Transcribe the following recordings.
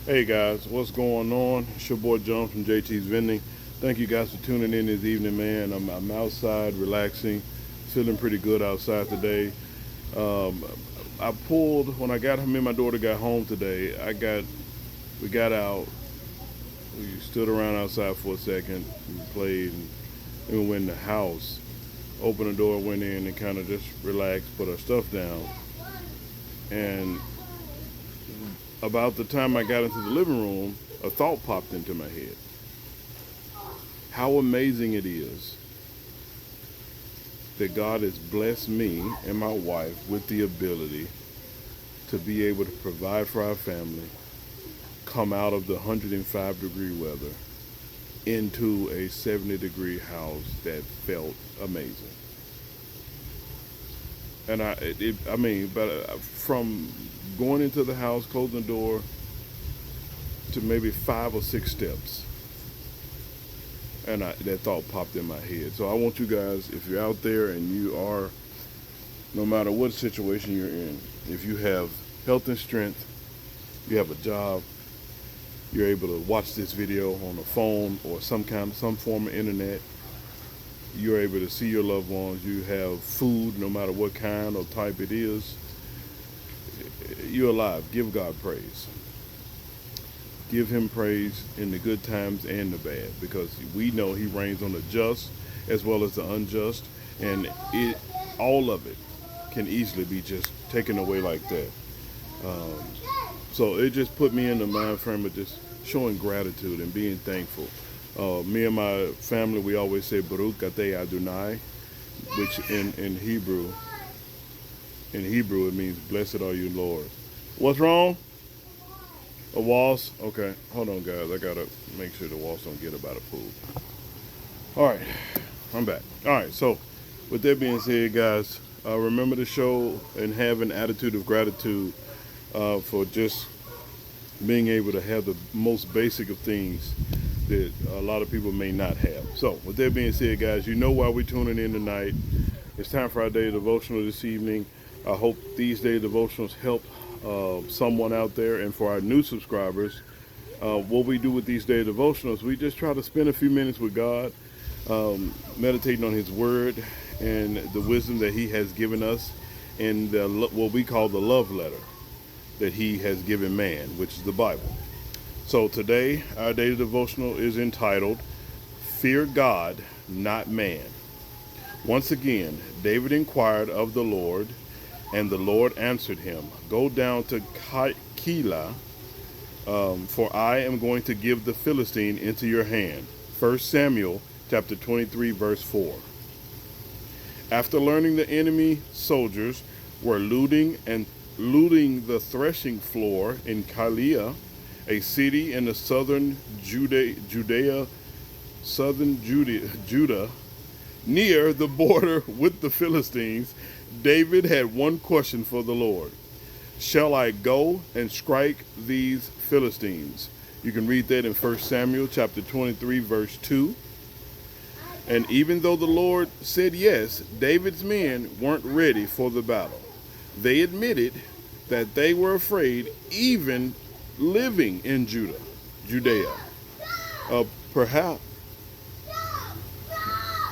Hey guys, what's going on? It's your boy John from JT's Vending. Thank you guys for tuning in this evening, man. I'm outside relaxing, feeling pretty good outside today. Um, I pulled when I got home. Me and my daughter got home today. We got out. We stood around outside for a second. We played, and then we went in the house. Opened the door, went in, and kind of just relaxed, put our stuff down, and about the time I got into the living room, a thought popped into my head. How amazing it is that God has blessed me and my wife with the ability to be able to provide for our family, come out of the 105-degree weather into a 70-degree house that felt amazing. And from going into the house, closing the door, to maybe 5 or 6 steps, and that thought popped in my head. So I want you guys, if you're out there and you are, no matter what situation you're in, if you have health and strength, you have a job, you're able to watch this video on a phone or some form of internet, you're able to see your loved ones, you have food, no matter what kind or type it is, you're alive. Give God praise. Give him praise in the good times and the bad, because we know he reigns on the just as well as the unjust, and all of it can easily be just taken away like that. So it just put me in the mind frame of just showing gratitude and being thankful. Me and my family, we always say Baruch Ateh Adonai, which in Hebrew it means blessed are you, Lord. What's wrong? A wasp? Okay, hold on guys, I gotta make sure the wasps don't get about a pool. All right, I'm back. All right, so with that being said, guys, remember to show and have an attitude of gratitude for just being able to have the most basic of things that a lot of people may not have. So with that being said, guys, you know why we're tuning in tonight. It's time for our daily devotional this evening. I hope these daily devotionals help someone out there. And for our new subscribers, what we do with these daily devotionals, we just try to spend a few minutes with God, meditating on his word and the wisdom that he has given us in what we call the love letter that he has given man, which is the Bible. So today, our daily devotional is entitled, Fear God, Not Man. Once again, David inquired of the Lord, and the Lord answered him, Go down to Keilah, for I am going to give the Philistine into your hand. 1 Samuel chapter 23, verse 4. After learning the enemy soldiers were looting the threshing floor in Keilah, a city in the southern Judah, near the border with the Philistines, David had one question for the Lord. Shall I go and strike these Philistines? You can read that in 1 Samuel chapter 23, verse 2. And even though the Lord said yes, David's men weren't ready for the battle. They admitted that they were afraid, even living in Judea. Perhaps,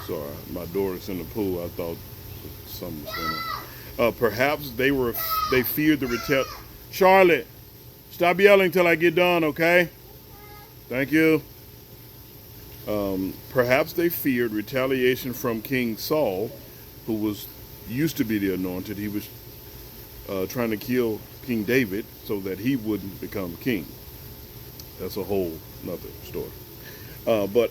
sorry, my daughter's in the pool. I thought something was going on. Perhaps they feared the retaliation. Charlotte, stop yelling till I get done, okay? Thank you. Perhaps they feared retaliation from King Saul, who used to be the anointed. He was trying to kill King David so that he wouldn't become king. That's a whole nother story. But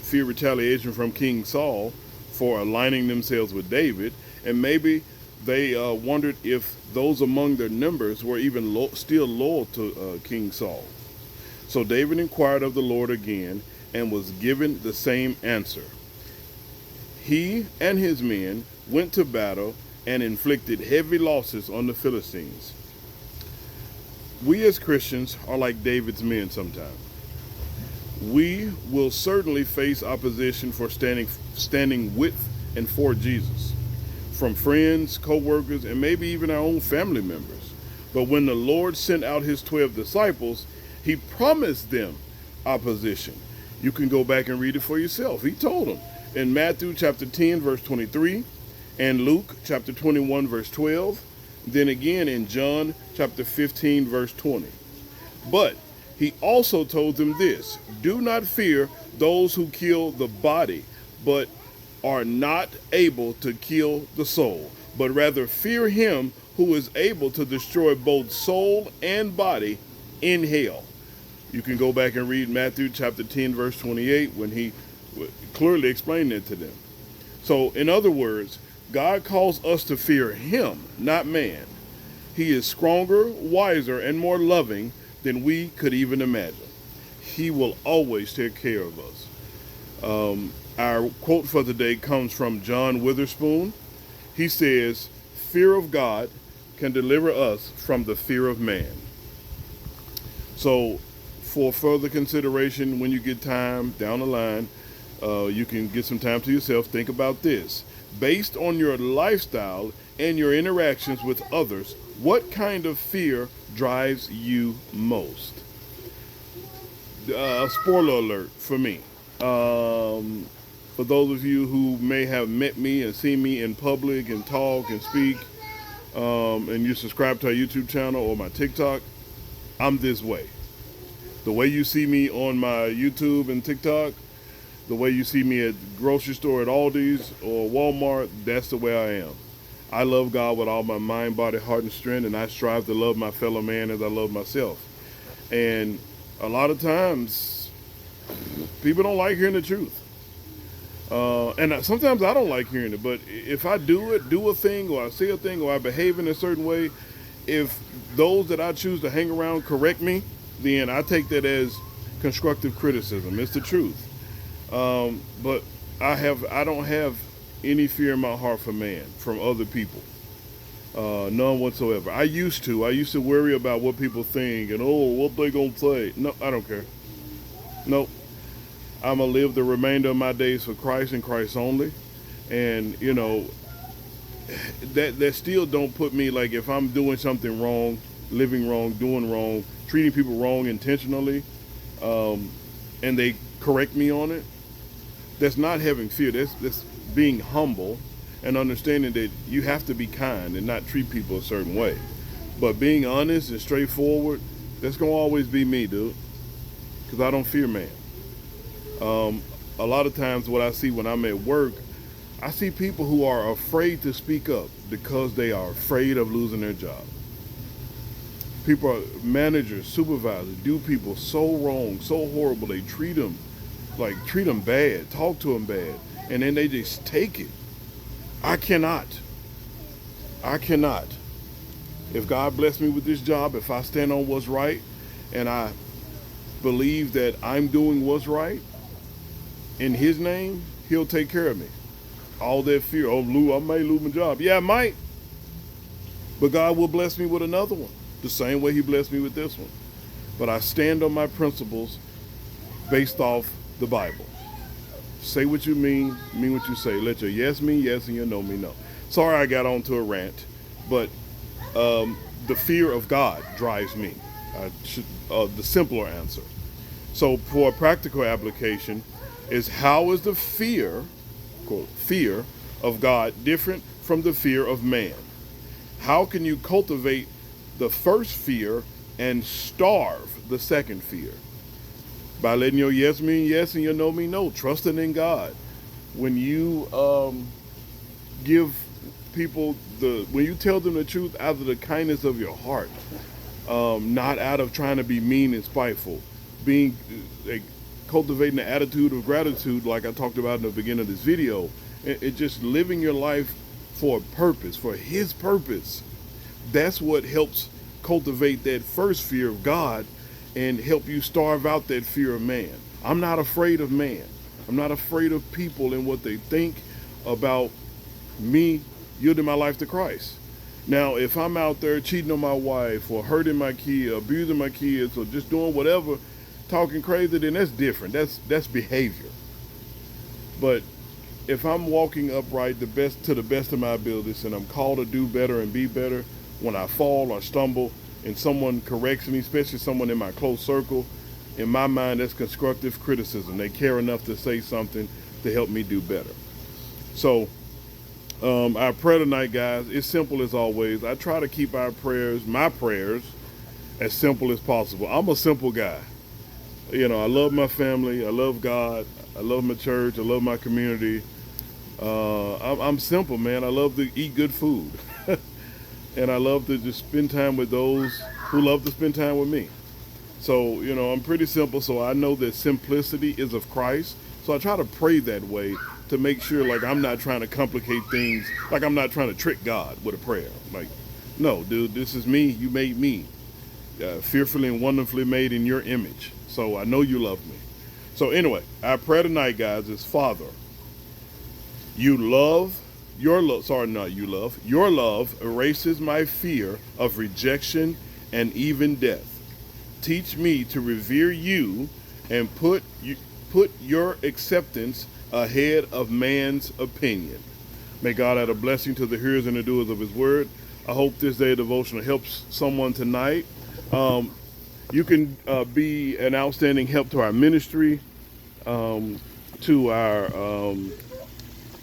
fear retaliation from King Saul for aligning themselves with David, and maybe they wondered if those among their numbers were even still loyal to King Saul. So David inquired of the Lord again and was given the same answer. He and his men went to battle and inflicted heavy losses on the Philistines. We as Christians are like David's men sometimes. We will certainly face opposition for standing with and for Jesus, from friends, co-workers, and maybe even our own family members. But when the Lord sent out his 12 disciples, he promised them opposition. You can go back and read it for yourself. He told them in Matthew chapter 10, verse 23, and Luke chapter 21, verse 12, then again in John chapter 15, verse 20. But he also told them this: do not fear those who kill the body, but are not able to kill the soul, but rather fear him who is able to destroy both soul and body in hell. You can go back and read Matthew chapter 10, verse 28, when he clearly explained it to them. So, in other words, God calls us to fear him, not man. He is stronger, wiser, and more loving than we could even imagine. He will always take care of us. Our quote for the day comes from John Witherspoon. He says, fear of God can deliver us from the fear of man. So for further consideration, when you get time down the line, you can get some time to yourself. Think about this. Based on your lifestyle and your interactions with others, what kind of fear drives you most? Spoiler alert for me. For those of you who may have met me and seen me in public and talk and speak, and you subscribe to our YouTube channel or my TikTok, I'm this way. The way you see me on my YouTube and TikTok, the way you see me at the grocery store at Aldi's or Walmart, that's the way I am. I love God with all my mind, body, heart, and strength, and I strive to love my fellow man as I love myself. And a lot of times, people don't like hearing the truth. And sometimes I don't like hearing it, but if I do a thing, or I say a thing, or I behave in a certain way, if those that I choose to hang around correct me, then I take that as constructive criticism. It's the truth. But I don't have any fear in my heart for man, from other people. None whatsoever. I used to worry about what people think and, what they gonna say. No, I don't care. Nope. I'm going to live the remainder of my days for Christ and Christ only. And, that still don't put me, like, if I'm doing something wrong, living wrong, doing wrong, treating people wrong intentionally, and they correct me on it, that's not having fear. That's being humble and understanding that you have to be kind and not treat people a certain way. But being honest and straightforward, that's going to always be me, dude, because I don't fear man. A lot of times what I see when I'm at work, I see people who are afraid to speak up because they are afraid of losing their job. People are managers, supervisors, do people so wrong, so horrible. They treat them bad, talk to them bad, and then they just take it. I cannot. If God bless me with this job, if I stand on what's right, and I believe that I'm doing what's right, in his name, he'll take care of me. All that fear, I may lose my job. Yeah, I might. But God will bless me with another one, the same way he blessed me with this one. But I stand on my principles based off the Bible. Say what you mean what you say. Let your yes mean yes and your no mean no. Sorry I got onto a rant, but the fear of God drives me. The simpler answer. So for a practical application, is how is the fear, quote, fear of God different from the fear of man? How can you cultivate the first fear and starve the second fear? By letting your yes mean yes and your no mean no, trusting in God. When you give people when you tell them the truth out of the kindness of your heart, not out of trying to be mean and spiteful, being cultivating the attitude of gratitude, like I talked about in the beginning of this video, it just living your life for a purpose, for his purpose. That's what helps cultivate that first fear of God and help you starve out that fear of man. I'm not afraid of man. I'm not afraid of people and what they think about me yielding my life to Christ. Now, if I'm out there cheating on my wife or hurting my kid, abusing my kids, or just doing whatever, talking crazy, then that's different. That's behavior. But if I'm walking upright to the best of my abilities, and I'm called to do better and be better, when I fall or stumble, and someone corrects me, especially someone in my close circle, in my mind, that's constructive criticism. They care enough to say something to help me do better. So our prayer tonight, guys, it's simple as always. I try to keep my prayers, as simple as possible. I'm a simple guy. You know, I love my family. I love God. I love my church. I love my community. I'm simple, man. I love to eat good food. And I love to just spend time with those who love to spend time with me. So, you know, I'm pretty simple. So I know that simplicity is of Christ. So I try to pray that way to make sure, like, I'm not trying to complicate things. Like, I'm not trying to trick God with a prayer. Like, no, dude, this is me. You made me. Fearfully and wonderfully made in your image. So I know you love me. So anyway, our prayer tonight, guys, is Father, your love erases my fear of rejection and even death. Teach me to revere you and put your acceptance ahead of man's opinion. May God add a blessing to the hearers and the doers of his word. I hope this day devotional helps someone tonight. You can be an outstanding help to our ministry, to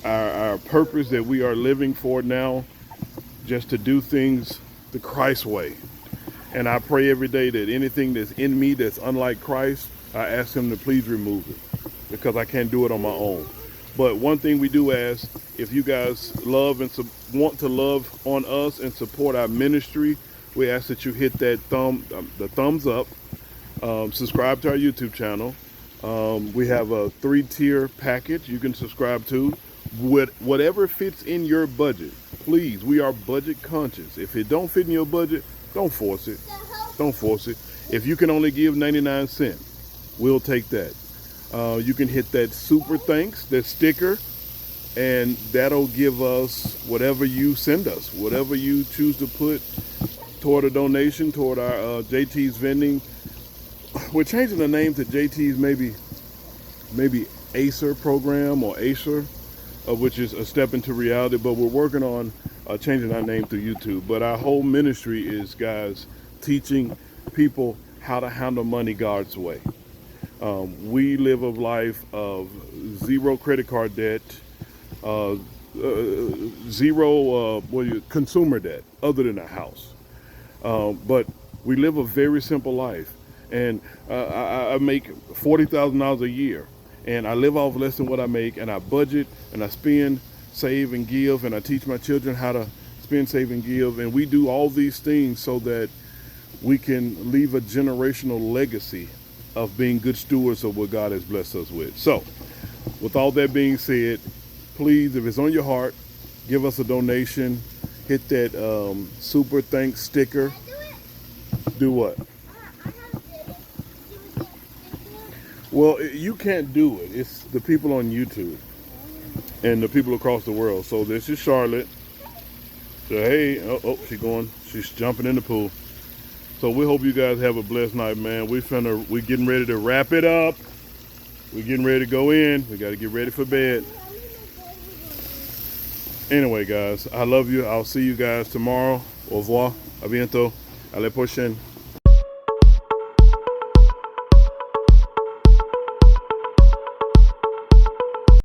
our purpose that we are living for now, just to do things the Christ way. And I pray every day that anything that's in me that's unlike Christ, I ask him to please remove it, because I can't do it on my own. But one thing we do ask, if you guys love and want to love on us and support our ministry, we ask that you hit that thumbs up, subscribe to our YouTube channel. We have a 3-tier package you can subscribe to. Whatever fits in your budget. Please, we are budget conscious. If it don't fit in your budget, don't force it. Don't force it. If you can only give 99 cents, we'll take that. You can hit that super thanks, that sticker, and that'll give us whatever you send us, whatever you choose to put toward a donation, toward our JT's vending. We're changing the name to JT's maybe Acer program or Acer, which is a step into reality, but we're working on changing our name through YouTube. But our whole ministry is, guys, teaching people how to handle money God's way. We live a life of zero credit card debt, zero consumer debt other than a house. But we live a very simple life. And I make $40,000 a year. And I live off less than what I make, and I budget, and I spend, save, and give, and I teach my children how to spend, save, and give. And we do all these things so that we can leave a generational legacy of being good stewards of what God has blessed us with. So, with all that being said, please, if it's on your heart, give us a donation. Hit that super thanks sticker. Do what? Well, you can't do it. It's the people on YouTube and the people across the world. So this is Charlotte. So hey, she's jumping in the pool. So we hope you guys have a blessed night, man. We're getting ready to wrap it up. We're getting ready to go in. We got to get ready for bed. Anyway, guys, I love you. I'll see you guys tomorrow. Au revoir. A bientôt. À la prochaine.